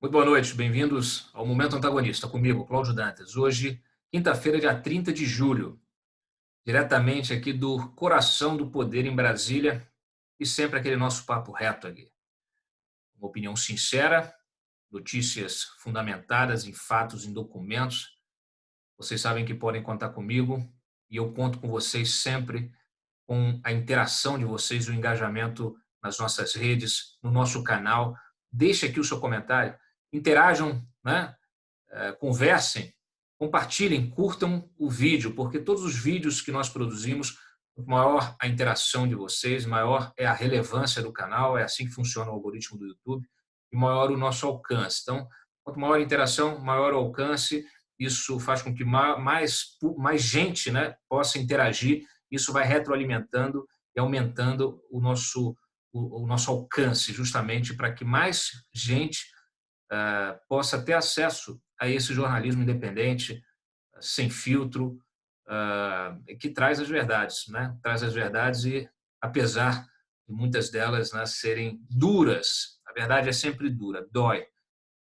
Muito boa noite, bem-vindos ao Momento Antagonista, comigo, Cláudio Dantas. Hoje, quinta-feira, dia 30 de julho, diretamente aqui do coração do poder em Brasília, e sempre aquele nosso papo reto aqui. Uma opinião sincera, notícias fundamentadas em fatos, em documentos. Vocês sabem que podem contar comigo e eu conto com vocês sempre, com a interação de vocês, o engajamento nas nossas redes, no nosso canal. Deixe aqui o seu comentário, interajam, né? Conversem, compartilhem, curtam o vídeo, porque todos os vídeos que nós produzimos, maior a interação de vocês, maior é a relevância do canal, é assim que funciona o algoritmo do YouTube, e maior o nosso alcance. Então, quanto maior a interação, maior o alcance, isso faz com que mais gente, né, possa interagir, isso vai retroalimentando e aumentando o nosso alcance, justamente para que mais gente possa ter acesso a esse jornalismo independente, sem filtro, que traz as verdades, né? Traz as verdades e, apesar de muitas delas, né, serem duras, a verdade é sempre dura, dói,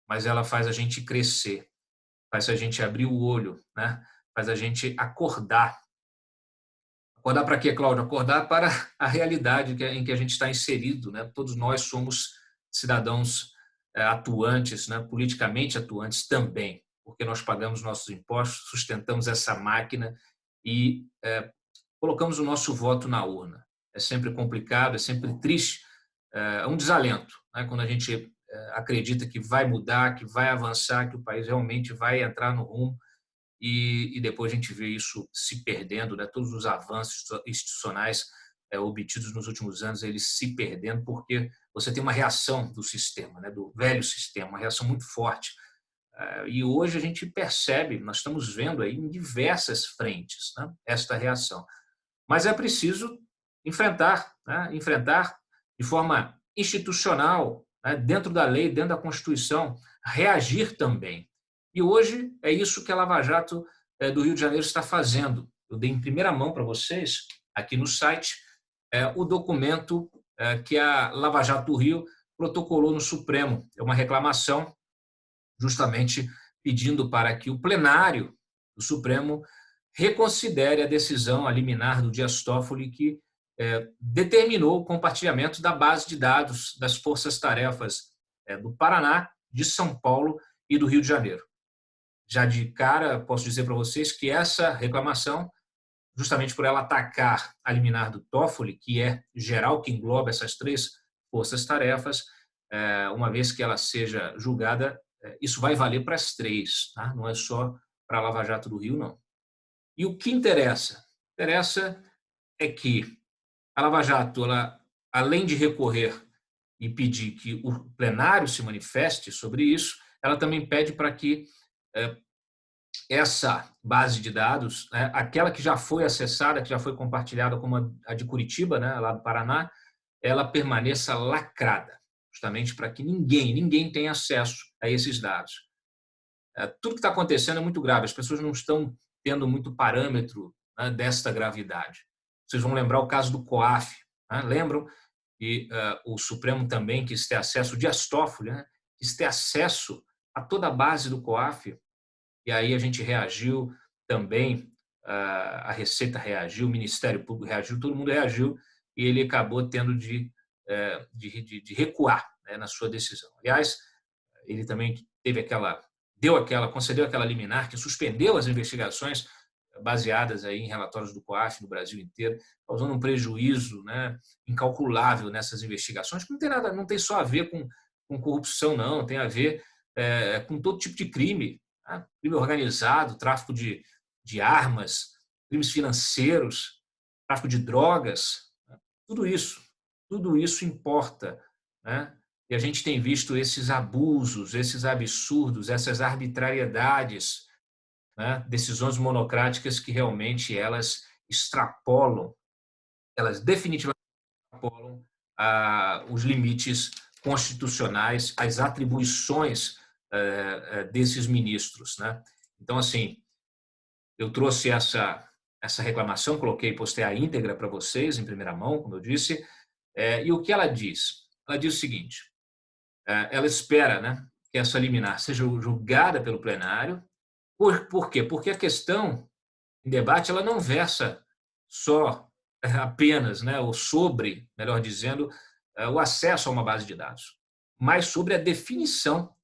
mas ela faz a gente crescer, faz a gente abrir o olho, né? Faz a gente acordar. Acordar para quê, Cláudio? Acordar para a realidade em que a gente está inserido, né? Todos nós somos cidadãos atuantes, né? Politicamente atuantes também, porque nós pagamos nossos impostos, sustentamos essa máquina e colocamos o nosso voto na urna. É sempre complicado, é sempre triste, é um desalento, né? Quando a gente acredita que vai mudar, que vai avançar, que o país realmente vai entrar no rumo e depois a gente vê isso se perdendo, né? Todos os avanços institucionais obtidos nos últimos anos, eles se perdendo porque você tem uma reação do sistema, né? Do velho sistema, uma reação muito forte. E hoje a gente percebe, nós estamos vendo aí em diversas frentes, né, esta reação. Mas é preciso enfrentar, né? Enfrentar de forma institucional, né? Dentro da lei, dentro da Constituição, reagir também. E hoje é isso que a Lava Jato do Rio de Janeiro está fazendo. Eu dei em primeira mão para vocês, aqui no site, o documento que a Lava Jato do Rio protocolou no Supremo. É uma reclamação justamente pedindo para que o plenário do Supremo reconsidere a decisão a liminar do Dias Toffoli que determinou o compartilhamento da base de dados das forças-tarefas do Paraná, de São Paulo e do Rio de Janeiro. Já de cara, posso dizer para vocês que essa reclamação, justamente por ela atacar a liminar do Toffoli, que é geral, que engloba essas três forças-tarefas, uma vez que ela seja julgada, isso vai valer para as três, tá? Não é só para a Lava Jato do Rio, não. E o que interessa? Interessa é que a Lava Jato, ela, além de recorrer e pedir que o plenário se manifeste sobre isso, ela também pede para que essa base de dados, né, aquela que já foi acessada, que já foi compartilhada como a de Curitiba, né, lá do Paraná, ela permaneça lacrada, justamente para que ninguém tenha acesso a esses dados. Tudo que está acontecendo é muito grave, as pessoas não estão tendo muito parâmetro, né, desta gravidade. Vocês vão lembrar o caso do COAF, né? Lembram? E o Supremo também quis ter acesso, o Dias Toffoli, né, quis ter acesso a toda a base do COAF, e aí a gente reagiu também, a Receita reagiu, o Ministério Público reagiu, todo mundo reagiu, e ele acabou tendo de recuar, né, na sua decisão. Aliás, ele também concedeu aquela liminar que suspendeu as investigações baseadas aí em relatórios do COAF no Brasil inteiro, causando um prejuízo, né, incalculável nessas investigações, que não tem nada, não tem só a ver com corrupção, não, tem a ver com todo tipo de crime, né? Crime organizado, tráfico de armas, crimes financeiros, tráfico de drogas, né? Tudo isso importa, né? E a gente tem visto esses abusos, esses absurdos, essas arbitrariedades, né? Decisões monocráticas que realmente elas definitivamente extrapolam os limites constitucionais, as atribuições desses ministros, né? Então, assim, eu trouxe essa reclamação, postei a íntegra para vocês em primeira mão, como eu disse, e o que ela diz? Ela diz o seguinte: ela espera, né, que essa liminar seja julgada pelo plenário. Por quê? Porque a questão em debate ela não versa só apenas, né, ou sobre, melhor dizendo, o acesso a uma base de dados, mas sobre a definição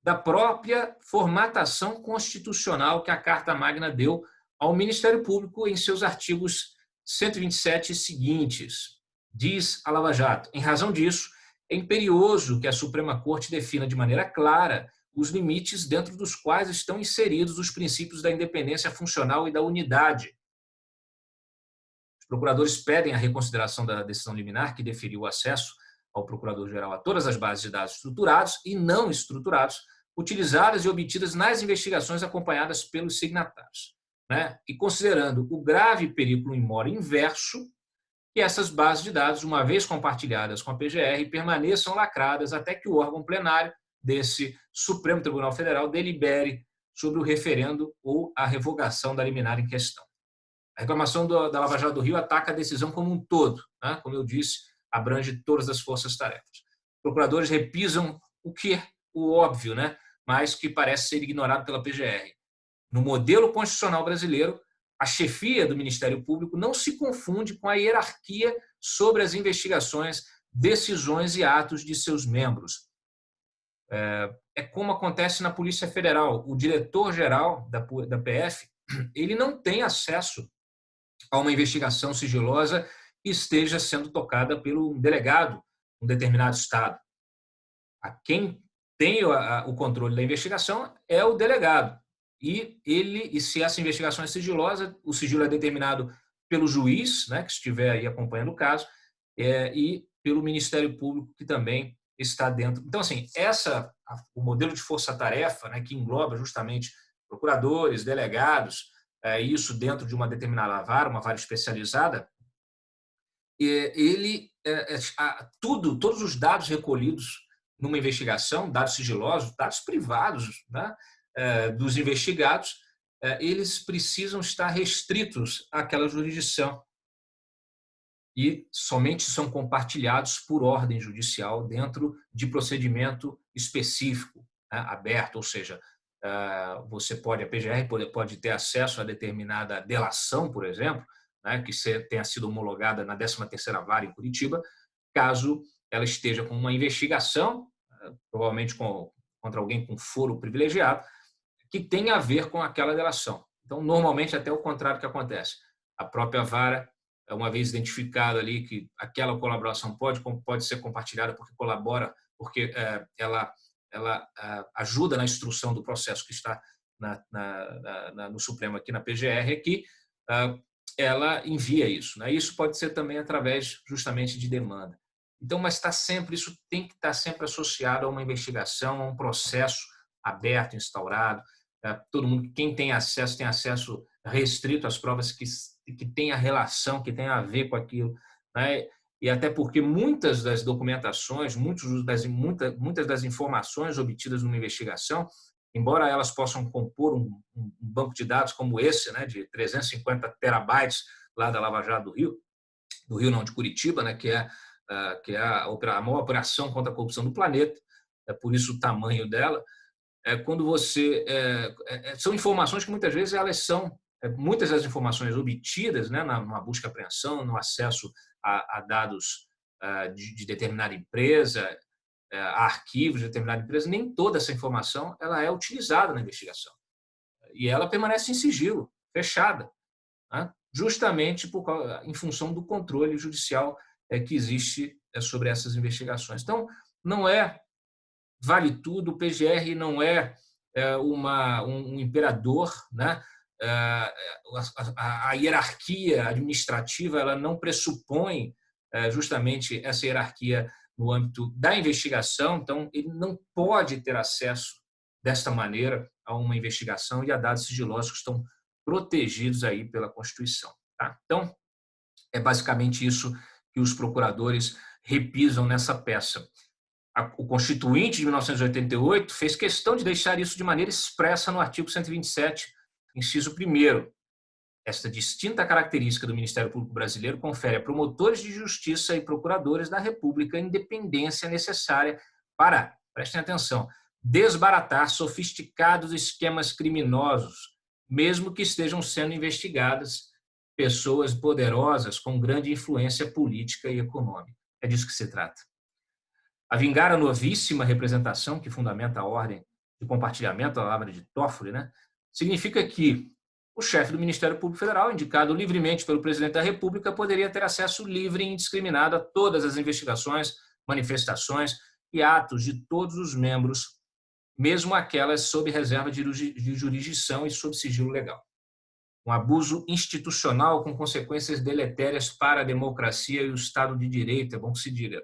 da própria formatação constitucional que a Carta Magna deu ao Ministério Público em seus artigos 127 e seguintes. Diz a Lava Jato: em razão disso, é imperioso que a Suprema Corte defina de maneira clara os limites dentro dos quais estão inseridos os princípios da independência funcional e da unidade. Os procuradores pedem a reconsideração da decisão liminar que deferiu o acesso ao Procurador-Geral a todas as bases de dados estruturados e não estruturados, utilizadas e obtidas nas investigações acompanhadas pelos signatários, né? E considerando o grave perigo in more inverso, que essas bases de dados, uma vez compartilhadas com a PGR, permaneçam lacradas até que o órgão plenário desse Supremo Tribunal Federal delibere sobre o referendo ou a revogação da liminar em questão. A reclamação da Lava Jato do Rio ataca a decisão como um todo, né? Como eu disse, abrange todas as forças-tarefas. Procuradores repisam o que é o óbvio, né? Mas que parece ser ignorado pela PGR. No modelo constitucional brasileiro, a chefia do Ministério Público não se confunde com a hierarquia sobre as investigações, decisões e atos de seus membros. É como acontece na Polícia Federal. O diretor-geral da PF, ele não tem acesso a uma investigação sigilosa que esteja sendo tocada pelo delegado de um determinado estado. A quem tem o controle da investigação é o delegado. E se essa investigação é sigilosa, o sigilo é determinado pelo juiz, né, que estiver aí acompanhando o caso, e pelo Ministério Público, que também está dentro. Então, assim, o modelo de força-tarefa, né, que engloba justamente procuradores, delegados, isso dentro de uma determinada vara, uma vara especializada, todos os dados recolhidos numa investigação, dados sigilosos, dados privados, né, dos investigados, eles precisam estar restritos àquela jurisdição e somente são compartilhados por ordem judicial dentro de procedimento específico, né, aberto, ou seja, a PGR pode ter acesso a determinada delação, por exemplo, né, que tenha sido homologada na 13ª Vara em Curitiba, caso ela esteja com uma investigação, provavelmente contra alguém com foro privilegiado, que tem a ver com aquela delação. Então, normalmente, até o contrário que acontece. A própria vara, uma vez identificado ali que aquela colaboração pode ser compartilhada porque colabora, porque ela ajuda na instrução do processo que está no Supremo aqui na PGR, que ela envia isso, né? Isso pode ser também através justamente de demanda. Então, mas isso tem que estar sempre associado a uma investigação, a um processo aberto, instaurado. Todo mundo, quem tem acesso restrito às provas que tenha relação, que tenha a ver com aquilo, né? E até porque muitas das documentações, muitas das informações obtidas numa investigação, embora elas possam compor um banco de dados como esse, né, de 350 terabytes lá da Lava Jato do Rio não, de Curitiba, né, que é a maior operação contra a corrupção do planeta, por isso o tamanho dela. Quando são informações que muitas vezes muitas das informações obtidas, né, numa busca e apreensão, no acesso a dados de determinada empresa, a arquivos de determinada empresa, nem toda essa informação ela é utilizada na investigação. E ela permanece em sigilo, fechada, né, justamente em função do controle judicial que existe sobre essas investigações. Então, não vale tudo, o PGR não é um imperador, né? A hierarquia administrativa ela não pressupõe justamente essa hierarquia no âmbito da investigação, então ele não pode ter acesso desta maneira a uma investigação e a dados sigilosos que estão protegidos aí pela Constituição. Tá? Então, é basicamente isso que os procuradores repisam nessa peça. O Constituinte de 1988 fez questão de deixar isso de maneira expressa no artigo 127, inciso 1º. Esta distinta característica do Ministério Público Brasileiro confere a promotores de justiça e procuradores da República a independência necessária para, prestem atenção, desbaratar sofisticados esquemas criminosos, mesmo que estejam sendo investigadas pessoas poderosas com grande influência política e econômica. É disso que se trata. A vingar a novíssima representação que fundamenta a ordem de compartilhamento, a palavra de Toffoli, né, significa que o chefe do Ministério Público Federal, indicado livremente pelo presidente da República, poderia ter acesso livre e indiscriminado a todas as investigações, manifestações e atos de todos os membros, mesmo aquelas sob reserva de jurisdição e sob sigilo legal. Um abuso institucional com consequências deletérias para a democracia e o Estado de Direito, é bom que se diga.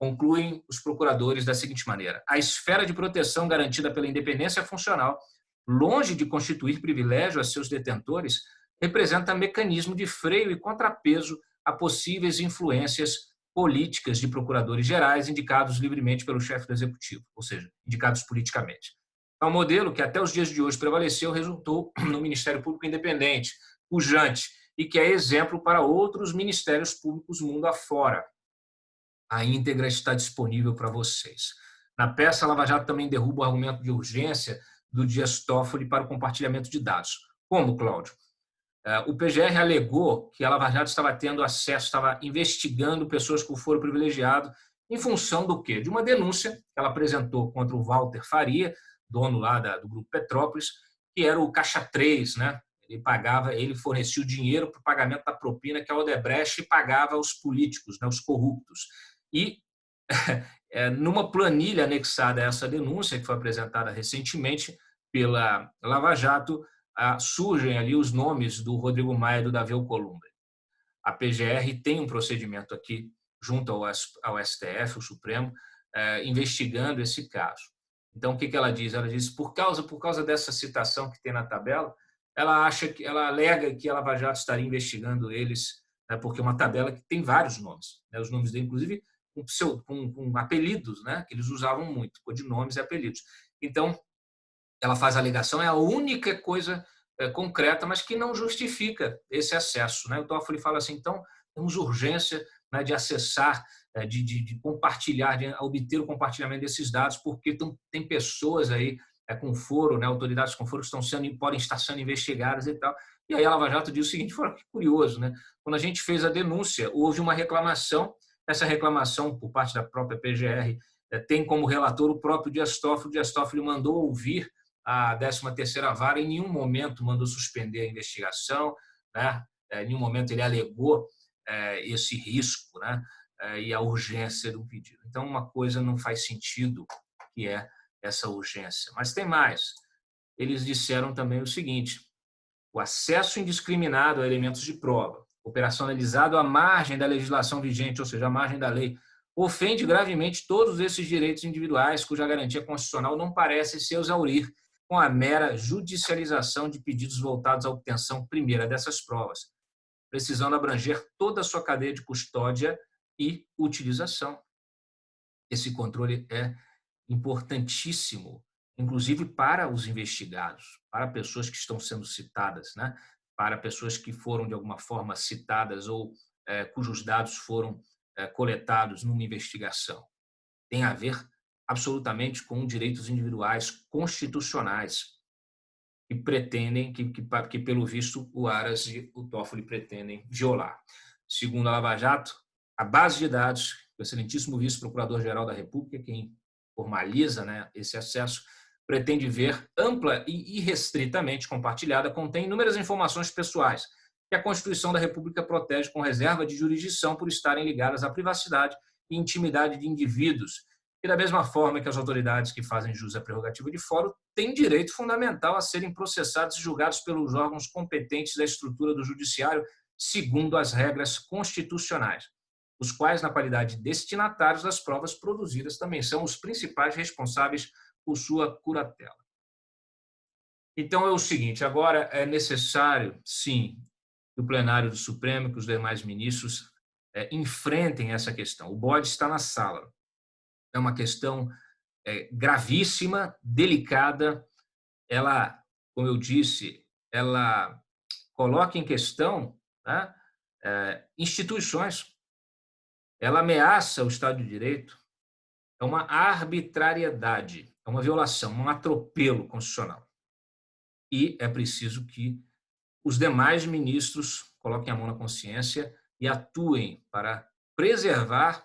Concluem os procuradores da seguinte maneira: a esfera de proteção garantida pela independência funcional, longe de constituir privilégio a seus detentores, representa mecanismo de freio e contrapeso a possíveis influências políticas de procuradores gerais indicados livremente pelo chefe do Executivo, ou seja, indicados politicamente. É um modelo que até os dias de hoje prevaleceu, resultou no Ministério Público Independente, pujante, e que é exemplo para outros ministérios públicos mundo afora. A íntegra está disponível para vocês. Na peça, a Lava Jato também derruba o argumento de urgência do Dias Toffoli para o compartilhamento de dados. Como, Cláudio? O PGR alegou que a Lava Jato estava tendo acesso, estava investigando pessoas com foro privilegiado em função do quê? De uma denúncia que ela apresentou contra o Walter Faria, dono lá do Grupo Petrópolis, que era o Caixa 3, né? Ele fornecia o dinheiro para o pagamento da propina que a Odebrecht pagava aos políticos, né, os corruptos. E numa planilha anexada a essa denúncia, que foi apresentada recentemente pela Lava Jato, surgem ali os nomes do Rodrigo Maia e do Davi Alcolumbre. A PGR tem um procedimento aqui junto ao STF, o Supremo, investigando esse caso. Então, o que ela diz? Ela diz, por causa dessa citação que tem na tabela, ela alega que a Lava Jato estaria investigando eles, né, porque é uma tabela que tem vários nomes, né, os nomes dele, inclusive, com apelidos, né, que eles usavam muito, codinomes e apelidos. Então, ela faz a alegação, é a única coisa concreta, mas que não justifica esse acesso, né? O Toffoli fala assim, então, temos urgência, né, de acessar, de compartilhar, de obter o compartilhamento desses dados, porque tem pessoas aí com foro, né, autoridades com foro que podem estar sendo investigadas e tal. E aí a Lava Jato diz o seguinte, foi curioso, né? Quando a gente fez a denúncia, houve uma reclamação, essa reclamação por parte da própria PGR tem como relator o próprio Dias Toffoli. O Dias Toffoli mandou ouvir a 13ª Vara, em nenhum momento mandou suspender a investigação, né? Em nenhum momento ele alegou esse risco, né? E a urgência do pedido. Então, uma coisa não faz sentido, que é essa urgência. Mas tem mais. Eles disseram também o seguinte, o acesso indiscriminado a elementos de prova, operacionalizado à margem da legislação vigente, ou seja, à margem da lei, ofende gravemente todos esses direitos individuais cuja garantia constitucional não parece se exaurir com a mera judicialização de pedidos voltados à obtenção primeira dessas provas, precisando abranger toda a sua cadeia de custódia e utilização. Esse controle é importantíssimo, inclusive para os investigados, para pessoas que estão sendo citadas, né? Para pessoas que foram, de alguma forma, citadas ou cujos dados foram coletados numa investigação. Tem a ver absolutamente com direitos individuais constitucionais que pretendem, que pelo visto, o Aras e o Toffoli pretendem violar. Segundo a Lava Jato, a base de dados, o excelentíssimo vice-procurador-geral da República, quem formaliza, né, esse acesso, pretende ver ampla e irrestritamente compartilhada, contém inúmeras informações pessoais que a Constituição da República protege com reserva de jurisdição por estarem ligadas à privacidade e intimidade de indivíduos. E da mesma forma que as autoridades que fazem jus à prerrogativa de foro têm direito fundamental a serem processados e julgados pelos órgãos competentes da estrutura do judiciário segundo as regras constitucionais, os quais, na qualidade de destinatários das provas produzidas, também são os principais responsáveis por sua curatela. Então é o seguinte, agora é necessário, sim, que o plenário do Supremo, que os demais ministros enfrentem essa questão. O bode está na sala. É uma questão gravíssima, delicada. Ela, como eu disse, ela coloca em questão, né, instituições. Ela ameaça o Estado de Direito. É uma arbitrariedade, É uma violação, um atropelo constitucional. E é preciso que os demais ministros coloquem a mão na consciência e atuem para preservar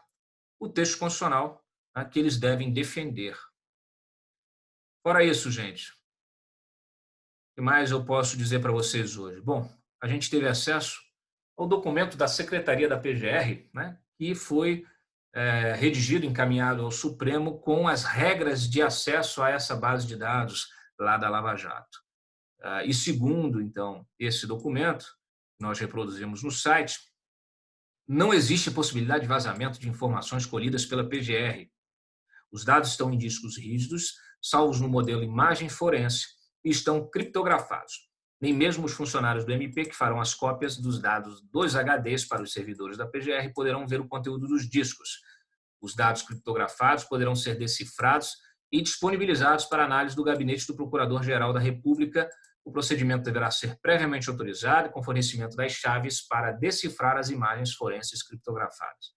o texto constitucional, né, que eles devem defender. Fora isso, gente, o que mais eu posso dizer para vocês hoje? Bom, a gente teve acesso ao documento da Secretaria da PGR, né, que foi redigido, encaminhado ao Supremo com as regras de acesso a essa base de dados lá da Lava Jato. E segundo, então, esse documento, que nós reproduzimos no site, não existe possibilidade de vazamento de informações colhidas pela PGR. Os dados estão em discos rígidos, salvos no modelo imagem forense, e estão criptografados. Nem mesmo os funcionários do MP que farão as cópias dos dados dos HDs para os servidores da PGR poderão ver o conteúdo dos discos. Os dados criptografados poderão ser decifrados e disponibilizados para análise do gabinete do Procurador-Geral da República. O procedimento deverá ser previamente autorizado com fornecimento das chaves para decifrar as imagens forenses criptografadas.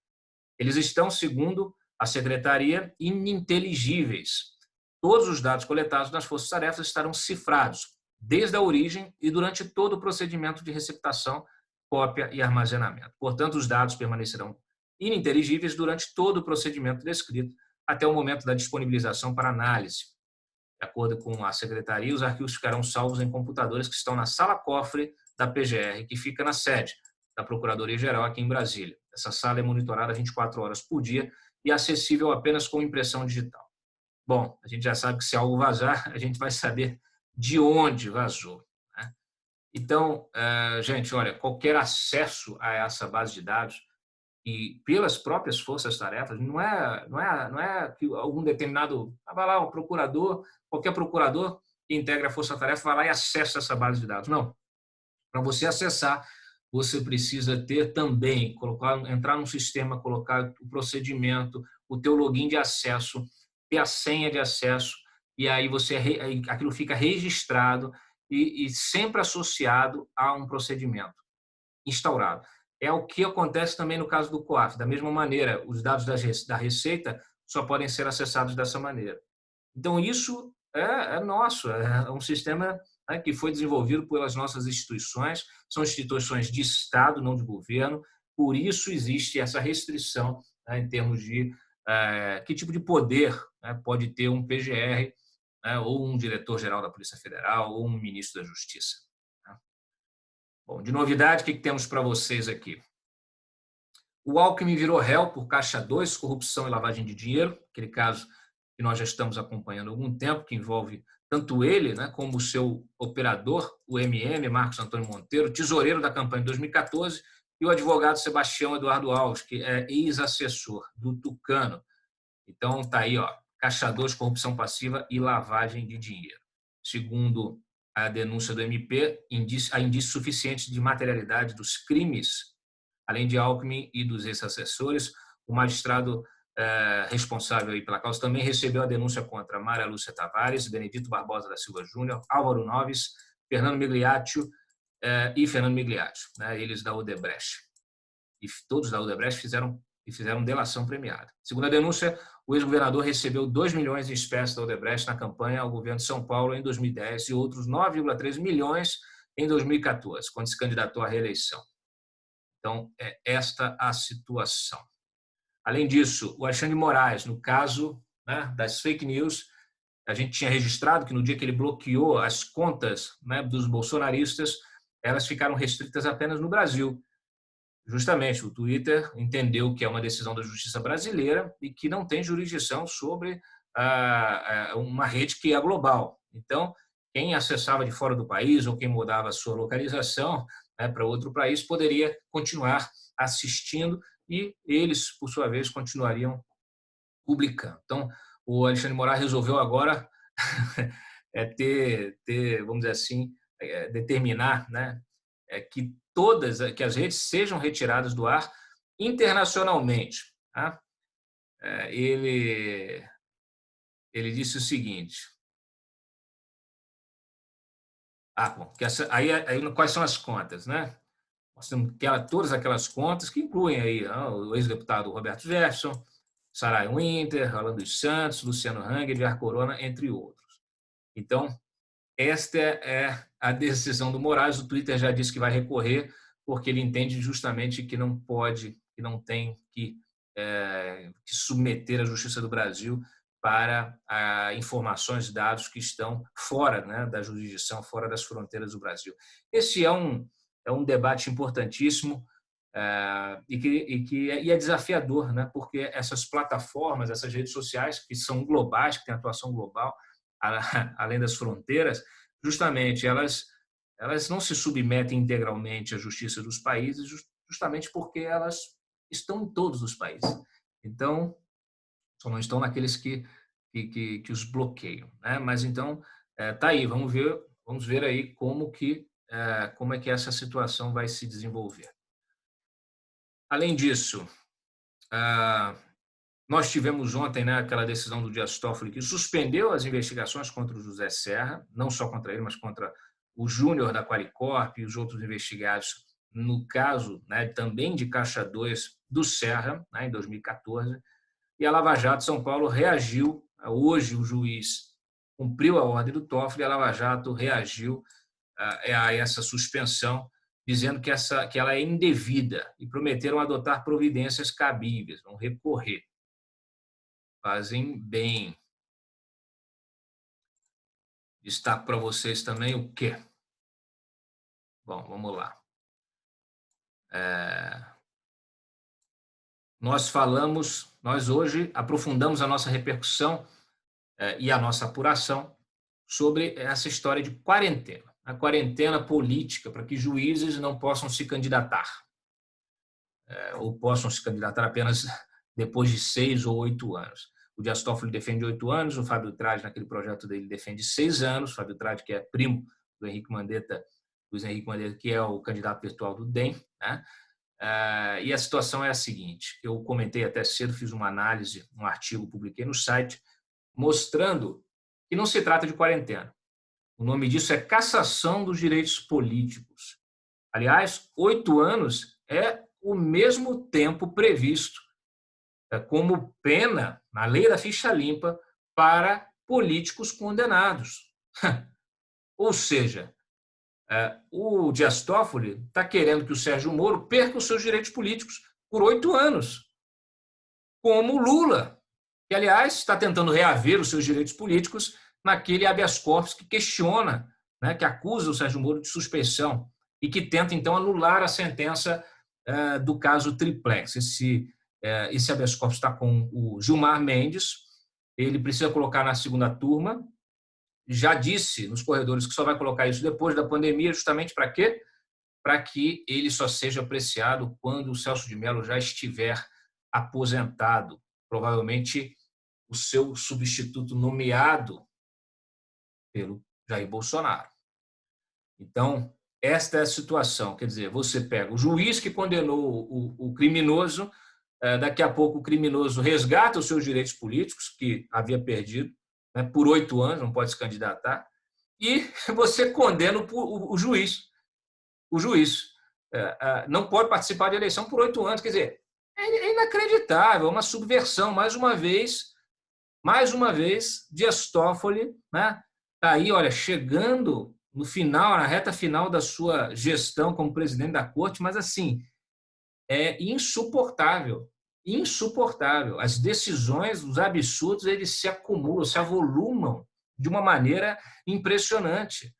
Eles estão, segundo a Secretaria, ininteligíveis. Todos os dados coletados nas forças-tarefas estarão cifrados, desde a origem e durante todo o procedimento de receptação, cópia e armazenamento. Portanto, os dados permanecerão ininteligíveis durante todo o procedimento descrito, até o momento da disponibilização para análise. De acordo com a Secretaria, os arquivos ficarão salvos em computadores que estão na sala-cofre da PGR, que fica na sede da Procuradoria-Geral aqui em Brasília. Essa sala é monitorada 24 horas por dia e acessível apenas com impressão digital. Bom, a gente já sabe que se algo vazar, a gente vai saber de onde vazou, né? Então, gente, olha, qualquer acesso a essa base de dados e pelas próprias forças-tarefas, não é que algum determinado, vai lá, o procurador, qualquer procurador que integra a força-tarefa vai lá e acessa essa base de dados. Não. Para você acessar, você precisa ter também, entrar num sistema, colocar o procedimento, o teu login de acesso, ter a senha de acesso, e aí aquilo fica registrado e sempre associado a um procedimento instaurado. É o que acontece também no caso do COAF. Da mesma maneira, os dados da Receita só podem ser acessados dessa maneira. Então, isso é nosso, é um sistema, né, que foi desenvolvido pelas nossas instituições, são instituições de Estado, não de governo, por isso existe essa restrição, né, em termos de que tipo de poder, né, pode ter um PGR, né, ou um diretor-geral da Polícia Federal, ou um ministro da Justiça. Bom, de novidade, o que temos para vocês aqui? O Alckmin virou réu por Caixa 2, corrupção e lavagem de dinheiro, aquele caso que nós já estamos acompanhando há algum tempo, que envolve tanto ele, né, como o seu operador, o MM, Marcos Antônio Monteiro, tesoureiro da campanha de 2014, e o advogado Sebastião Eduardo Alves, que é ex-assessor do Tucano. Então, está aí, ó, Caixa 2, corrupção passiva e lavagem de dinheiro. Segundo a denúncia do MP, há indícios suficientes de materialidade dos crimes, além de Alckmin e dos ex-assessores. O magistrado responsável aí pela causa também recebeu a denúncia contra Maria Lúcia Tavares, Benedito Barbosa da Silva Júnior, Álvaro Noves, Fernando Migliaccio e Fernando Migliaccio, né, eles da Odebrecht. E todos da Odebrecht fizeram delação premiada. Segundo a denúncia, o ex-governador recebeu 2 milhões em espécie da Odebrecht na campanha ao governo de São Paulo em 2010 e outros 9,3 milhões em 2014, quando se candidatou à reeleição. Então, é esta a situação. Além disso, o Alexandre de Moraes, no caso, né, das fake news, a gente tinha registrado que no dia que ele bloqueou as contas, né, dos bolsonaristas, elas ficaram restritas apenas no Brasil. Justamente, o Twitter entendeu que é uma decisão da justiça brasileira e que não tem jurisdição sobre uma rede que é global. Então, quem acessava de fora do país ou quem mudava a sua localização, né, para outro país poderia continuar assistindo e eles, por sua vez, continuariam publicando. Então, o Alexandre de Moraes resolveu agora vamos dizer assim, determinar, né, que as redes sejam retiradas do ar internacionalmente. Tá? Ele disse o seguinte. Bom, aí quais são as contas, né? Nós temos todas aquelas contas que incluem aí o ex-deputado Roberto Jefferson, Sarah Winter, Rolando dos Santos, Luciano Hang, Edgar Corona, entre outros. Então, esta é a decisão do Moraes. O Twitter já disse que vai recorrer, porque ele entende justamente que não pode, que não tem que submeter a Justiça do Brasil para informações, dados que estão fora, né, da jurisdição, fora das fronteiras do Brasil. Esse é um debate importantíssimo e é desafiador, né, porque essas plataformas, essas redes sociais que são globais, que têm atuação global, além das fronteiras, justamente elas não se submetem integralmente à justiça dos países, justamente porque elas estão em todos os países. Então, só não estão naqueles que os bloqueiam, né? Mas então tá aí, vamos ver aí como é que essa situação vai se desenvolver. Além disso, nós tivemos ontem, né, aquela decisão do Dias Toffoli que suspendeu as investigações contra o José Serra, não só contra ele, mas contra o Júnior da Qualicorp e os outros investigados no caso, né, também de Caixa 2 do Serra, né, em 2014. E a Lava Jato São Paulo reagiu. Hoje o juiz cumpriu a ordem do Toffoli e a Lava Jato reagiu a essa suspensão, dizendo que ela é indevida e prometeram adotar providências cabíveis, vão recorrer. Fazem bem. Destaco para vocês também o quê? Bom, vamos lá. Nós hoje aprofundamos a nossa repercussão e a nossa apuração sobre essa história de quarentena, a quarentena política para que juízes não possam se candidatar, ou possam se candidatar apenas depois de 6 ou 8 anos. O Dias Toffoli defende 8 anos, o Fábio Tradi, naquele projeto dele, defende 6 anos, o Fábio Tradi, que é primo do Henrique Mandetta, Luiz Henrique Mandetta, que é o candidato virtual do DEM, né? E a situação é a seguinte, eu comentei até cedo, fiz uma análise, um artigo, publiquei no site, mostrando que não se trata de quarentena. O nome disso é cassação dos direitos políticos. Aliás, 8 anos é o mesmo tempo previsto como pena na lei da ficha limpa para políticos condenados. Ou seja, o Dias Toffoli está querendo que o Sérgio Moro perca os seus direitos políticos por 8 anos, como o Lula, que, aliás, está tentando reaver os seus direitos políticos naquele habeas corpus que questiona, né, que acusa o Sérgio Moro de suspeição e que tenta, então, anular a sentença do caso Triplex. Esse habeas corpus está com o Gilmar Mendes, ele precisa colocar na segunda turma, já disse nos corredores que só vai colocar isso depois da pandemia, justamente para quê? Para que ele só seja apreciado quando o Celso de Mello já estiver aposentado. Provavelmente o seu substituto nomeado pelo Jair Bolsonaro. Então, esta é a situação. Quer dizer, você pega o juiz que condenou o criminoso, daqui a pouco o criminoso resgata os seus direitos políticos, que havia perdido, né, por 8 anos, não pode se candidatar, e você condena o juiz. O juiz não pode participar de eleição por 8 anos. Quer dizer, é inacreditável, uma subversão. Mais uma vez, Dias Toffoli, né, está aí, olha, chegando no final, na reta final da sua gestão como presidente da corte, mas assim, é insuportável. Insuportável. As decisões, os absurdos, eles se acumulam, se avolumam de uma maneira impressionante.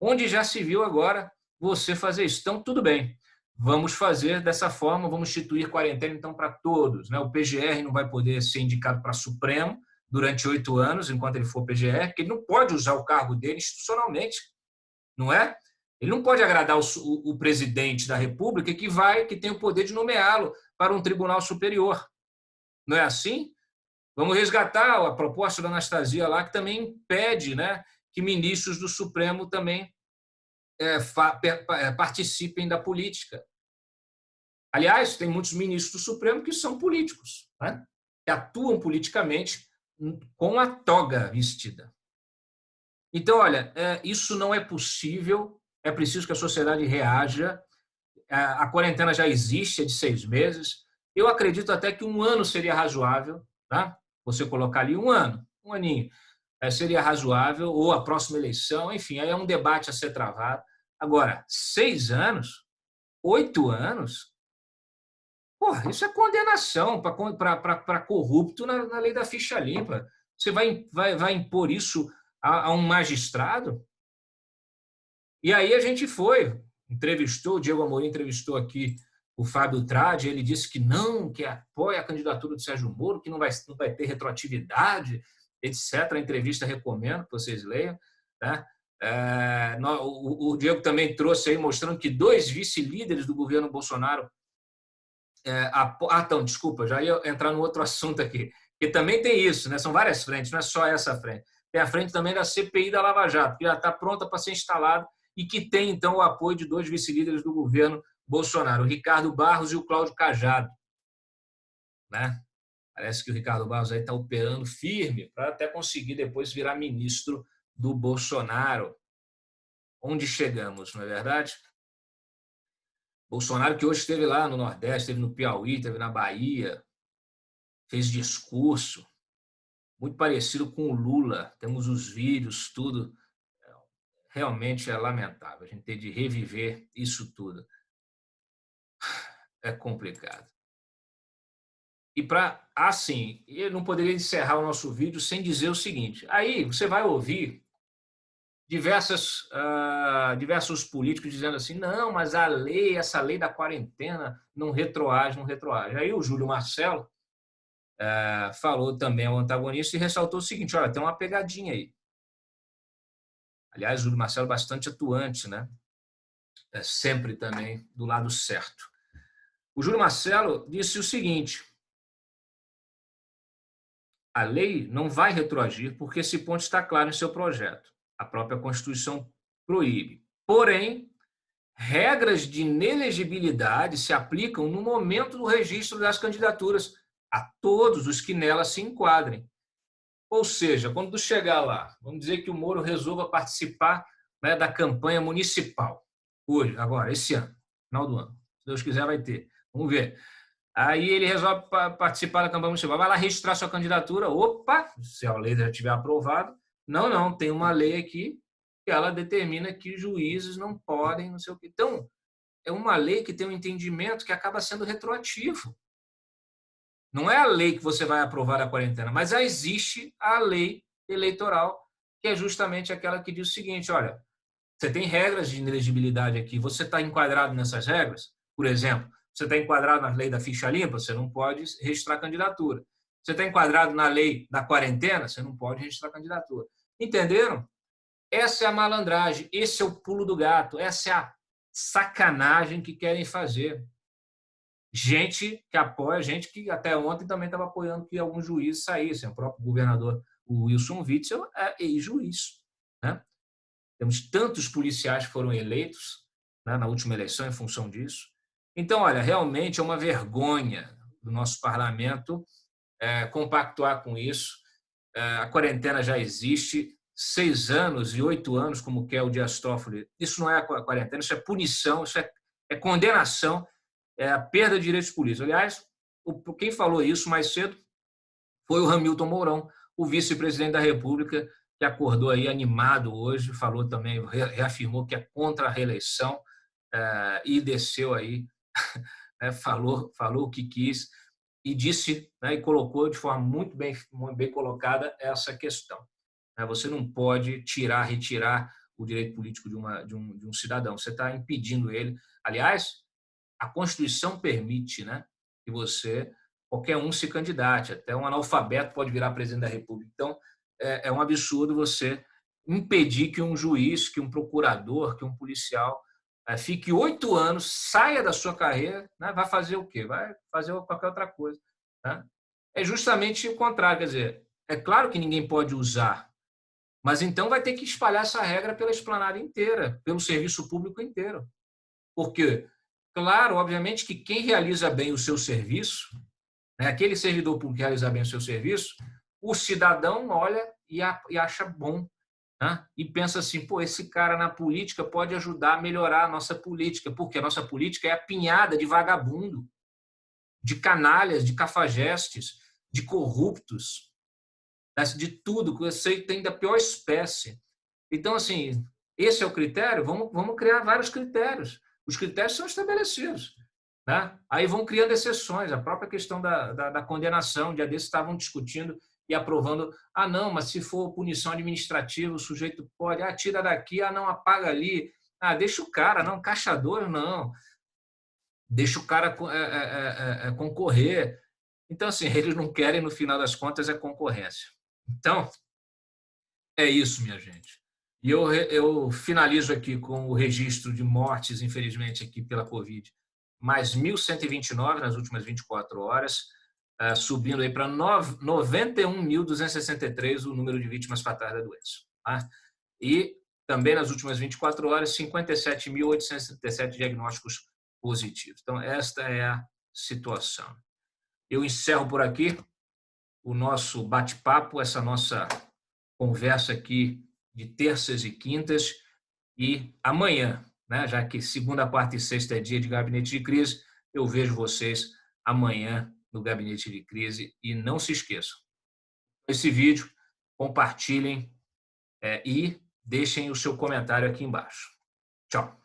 Onde já se viu agora você fazer isso? Então, tudo bem. Vamos fazer dessa forma, vamos instituir quarentena, então, para todos, né? O PGR não vai poder ser indicado para Supremo durante 8 anos, enquanto ele for PGR, porque ele não pode usar o cargo dele institucionalmente, não é? Ele não pode agradar o presidente da República que tem o poder de nomeá-lo para um tribunal superior. Não é assim? Vamos resgatar a proposta da Anastasia lá, que também pede, né, que ministros do Supremo também participem da política. Aliás, tem muitos ministros do Supremo que são políticos, né, que atuam politicamente com a toga vestida. Então, olha, isso não é possível, é preciso que a sociedade reaja. A quarentena já existe, é de 6 meses. Eu acredito até que 1 ano seria razoável, tá? Você colocar ali um ano, um aninho, seria razoável, ou a próxima eleição, enfim, aí é um debate a ser travado. Agora, 6 anos, 8 anos, porra, isso é condenação para corrupto na lei da ficha limpa. Você vai impor isso a um magistrado? E aí a gente entrevistou, o Diego Amorim entrevistou aqui o Fábio Tradi, ele disse que não, que apoia a candidatura do Sérgio Moro, que não vai ter retroatividade, etc. A entrevista recomendo que vocês leiam. Tá? O Diego também trouxe aí, mostrando que 2 vice-líderes do governo Bolsonaro... Então, desculpa, já ia entrar no outro assunto aqui, que também tem isso, né? São várias frentes, não é só essa frente. Tem a frente também da CPI da Lava Jato, que já está pronta para ser instalada e que tem, então, o apoio de 2 vice-líderes do governo Bolsonaro, o Ricardo Barros e o Cláudio Cajado. Né? Parece que o Ricardo Barros está operando firme para até conseguir depois virar ministro do Bolsonaro. Onde chegamos, não é verdade? Bolsonaro, que hoje esteve lá no Nordeste, esteve no Piauí, esteve na Bahia, fez discurso, muito parecido com o Lula. Temos os vídeos, tudo. Realmente é lamentável a gente ter de reviver isso tudo. É complicado. E para, assim, eu não poderia encerrar o nosso vídeo sem dizer o seguinte. Aí você vai ouvir diversos políticos dizendo assim, não, mas essa lei da quarentena não retroage. Aí o Júlio Marcelo falou também ao antagonista e ressaltou o seguinte, olha, tem uma pegadinha aí. Aliás, o Júlio Marcelo é bastante atuante, né? Sempre também do lado certo. O Júlio Marcelo disse o seguinte, a lei não vai retroagir porque esse ponto está claro em seu projeto. A própria Constituição proíbe. Porém, regras de inelegibilidade se aplicam no momento do registro das candidaturas a todos os que nelas se enquadrem. Ou seja, quando chegar lá, vamos dizer que o Moro resolva participar, né, da campanha municipal, hoje, agora, esse ano, final do ano. Se Deus quiser, vai ter. Vamos ver. Aí ele resolve participar da campanha municipal, vai lá registrar sua candidatura. Opa, se a lei já tiver aprovado. Não, tem uma lei aqui que ela determina que juízes não podem, não sei o quê. Então, é uma lei que tem um entendimento que acaba sendo retroativo. Não é a lei que você vai aprovar a quarentena, mas já existe a lei eleitoral, que é justamente aquela que diz o seguinte, olha, você tem regras de inelegibilidade aqui, você está enquadrado nessas regras? Por exemplo, você está enquadrado na lei da ficha limpa, você não pode registrar candidatura. Você está enquadrado na lei da quarentena, você não pode registrar candidatura. Entenderam? Essa é a malandragem, esse é o pulo do gato, essa é a sacanagem que querem fazer. Gente que apoia, gente que até ontem também estava apoiando que alguns juízes saíssem. O próprio governador, o Wilson Witzel, é ex-juiz. Né? Temos tantos policiais que foram eleitos, né, na última eleição em função disso. Então, olha, realmente é uma vergonha do nosso parlamento compactuar com isso. A quarentena já existe, 6 anos e 8 anos, como quer o Dias Toffoli. Isso não é a quarentena, isso é punição, isso é condenação, é a perda de direitos políticos. Aliás, quem falou isso mais cedo foi o Hamilton Mourão, o vice-presidente da República, que acordou aí animado hoje, falou também, reafirmou que é contra a reeleição e desceu aí, falou o que quis e disse, e colocou de forma muito bem colocada essa questão. Você não pode retirar o direito político de um cidadão, você está impedindo ele. Aliás, a Constituição permite, né, que qualquer um se candidate, até um analfabeto pode virar presidente da República. Então, é um absurdo você impedir que um juiz, que um procurador, que um policial fique 8 anos, saia da sua carreira, né, vai fazer o quê? Vai fazer qualquer outra coisa. Né? É justamente o contrário, quer dizer, é claro que ninguém pode usar, mas então vai ter que espalhar essa regra pela esplanada inteira, pelo serviço público inteiro. Porque, claro, obviamente que quem realiza bem o seu serviço, né, aquele servidor público que realiza bem o seu serviço, o cidadão olha e acha bom. Né? E pensa assim, pô, esse cara na política pode ajudar a melhorar a nossa política, porque a nossa política é apinhada de vagabundo, de canalhas, de cafajestes, de corruptos, de tudo, que você tem da pior espécie. Então, assim, esse é o critério? Vamos criar vários critérios. Os critérios são estabelecidos. Né? Aí vão criando exceções. A própria questão da condenação, um dia desses estavam discutindo e aprovando. Ah, não, mas se for punição administrativa, o sujeito pode, tira daqui, não, apaga ali. Deixa o cara, não, caixador, não. Deixa o cara concorrer. Então, assim, eles não querem, no final das contas, é concorrência. Então, é isso, minha gente. E eu finalizo aqui com o registro de mortes, infelizmente, aqui pela Covid. Mais 1.129 nas últimas 24 horas, subindo aí para 91.263 o número de vítimas fatais da doença. Tá? E também nas últimas 24 horas, 57.877 diagnósticos positivos. Então, esta é a situação. Eu encerro por aqui o nosso bate-papo, essa nossa conversa aqui de terças e quintas, e amanhã, né, já que segunda, quarta e sexta é dia de gabinete de crise, eu vejo vocês amanhã no gabinete de crise. E não se esqueçam, esse vídeo, compartilhem e deixem o seu comentário aqui embaixo. Tchau.